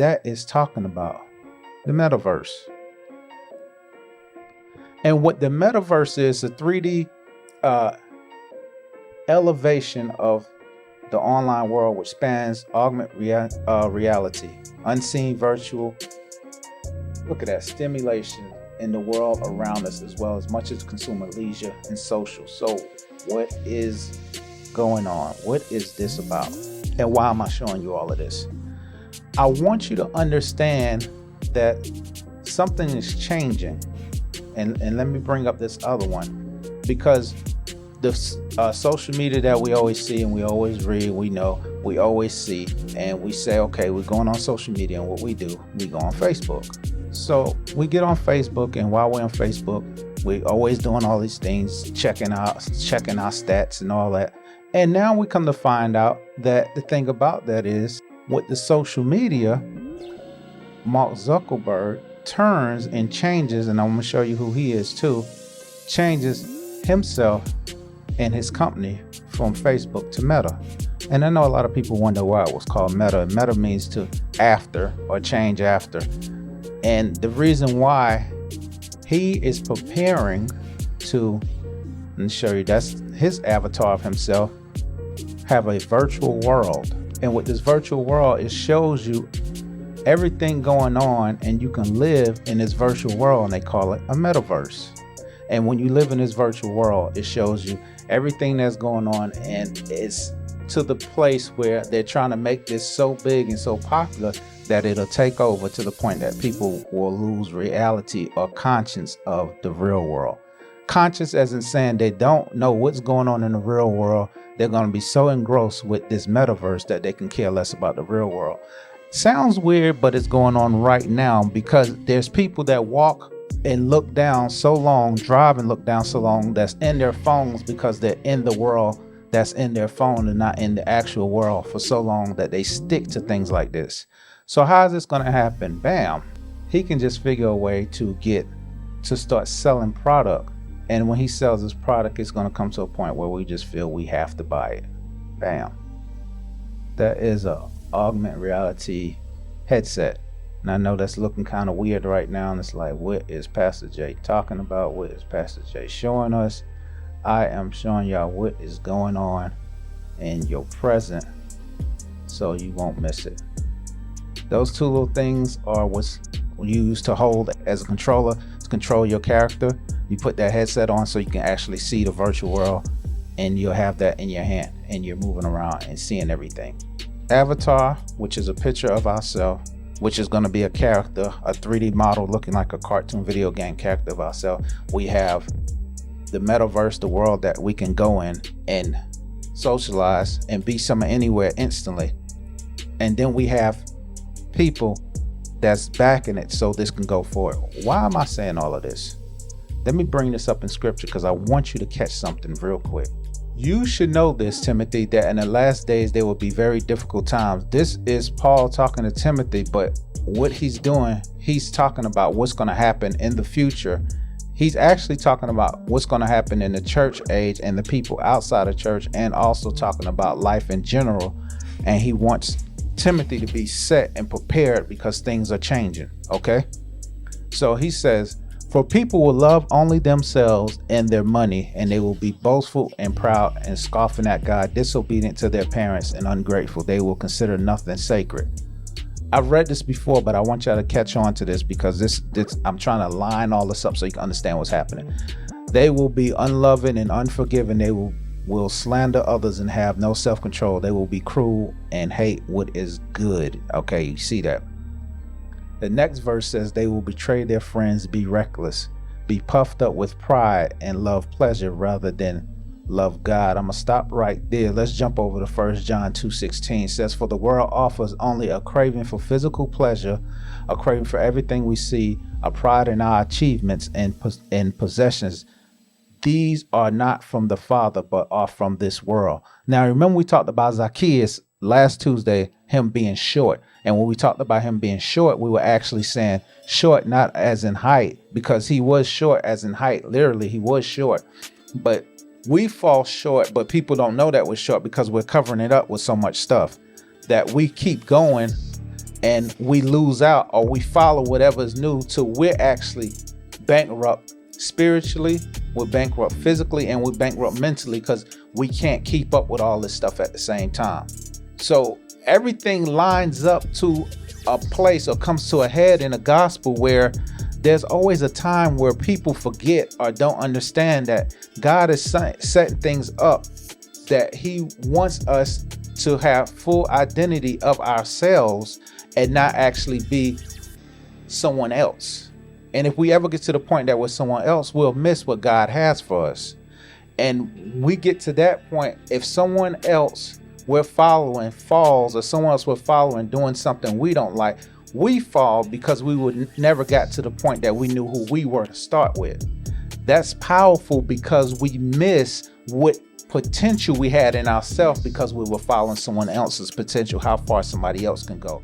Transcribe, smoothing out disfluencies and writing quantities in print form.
that is talking about the metaverse. And what the metaverse is, a 3D elevation of the online world, which spans augmented reality, unseen virtual, look at that, stimulation in the world around us, as well as much as consumer leisure and social. So what is going on? What is this about? And why am I showing you all of this? I want you to understand that something is changing. And let me bring up this other one, because the social media that we always see and we always read, we know, we always see, and we say, okay, we're going on social media, and what we do, we go on Facebook. So we get on Facebook, and while we're on Facebook, we're always doing all these things, checking our stats and all that. And now we come to find out that the thing about that is, with the social media, Mark Zuckerberg turns and changes, and I'm going to show you who he is too, changes himself and his company from Facebook to Meta. And I know a lot of people wonder why it was called Meta. Meta means to after, or change after. And the reason why he is preparing to, let me show you, that's his avatar of himself, have a virtual world. And with this virtual world, it shows you everything going on, and you can live in this virtual world, and they call it a metaverse. And when you live in this virtual world, it shows you everything that's going on, and it's to the place where they're trying to make this so big and so popular that it'll take over to the point that people will lose reality or conscience of the real world. Conscious as in saying they don't know what's going on in the real world. They're going to be so engrossed with this metaverse that they can care less about the real world. Sounds weird, but it's going on right now, because there's people that walk and look down so long, drive and look down so long, that's in their phones, because they're in the world that's in their phone and not in the actual world for so long that they stick to things like this. So how is this going to happen? Bam. He can just figure a way to start selling product. And when he sells his product, it's going to come to a point where we just feel we have to buy it. Bam. That is a augmented reality headset. And I know that's looking kind of weird right now. And it's like, what is Pastor J talking about? What is Pastor J showing us? I am showing y'all what is going on in your present, so you won't miss it. Those two little things are what's used to hold as a controller to control your character. You put that headset on so you can actually see the virtual world, and you'll have that in your hand, and you're moving around and seeing everything. Avatar, which is a picture of ourselves, which is going to be a character, a 3D model looking like a cartoon video game character of ourselves. We have the metaverse, the world that we can go in and socialize and be somewhere anywhere instantly. And then we have people that's backing it so this can go forward. Why am I saying all of this? Let me bring this up in scripture, because I want you to catch something real quick. You should know this, Timothy, that in the last days there will be very difficult times. This is Paul talking to Timothy, but what he's doing, he's talking about what's going to happen in the future. He's actually talking about what's going to happen in the church age and the people outside of church, and also talking about life in general. And he wants Timothy to be set and prepared because things are changing. Okay. So he says, for people will love only themselves and their money, and they will be boastful and proud and scoffing at God, disobedient to their parents and ungrateful. They will consider nothing sacred. I've read this before, but I want y'all to catch on to this, because this I'm trying to line all this up so you can understand what's happening. They will be unloving and unforgiving. They will slander others and have no self-control. They will be cruel and hate what is good. Okay, you see that? The next verse says they will betray their friends, be reckless, be puffed up with pride, and love pleasure rather than love God. I'm gonna stop right there. Let's jump over to 1 John 2:16. It says, for the world offers only a craving for physical pleasure, a craving for everything we see, a pride in our achievements and possessions. These are not from the Father, but are from this world. Now, remember we talked about Zacchaeus last Tuesday, him being short. And when we talked about him being short, we were actually saying short, not as in height, because he was short as in height. Literally, he was short. But we fall short, but people don't know that we're short because we're covering it up with so much stuff that we keep going and we lose out, or we follow whatever's new, till we're actually bankrupt spiritually, we're bankrupt physically, and we're bankrupt mentally, because we can't keep up with all this stuff at the same time. So everything lines up to a place, or comes to a head in the gospel, where there's always a time where people forget or don't understand that God is setting things up, that he wants us to have full identity of ourselves and not actually be someone else. And if we ever get to the point that we're someone else, we'll miss what God has for us. And we get to that point, if someone else we're following falls, or someone else we're following doing something we don't like, we fall because we would never got to the point that we knew who we were to start with. That's powerful, because we miss what potential we had in ourselves because we were following someone else's potential, how far somebody else can go.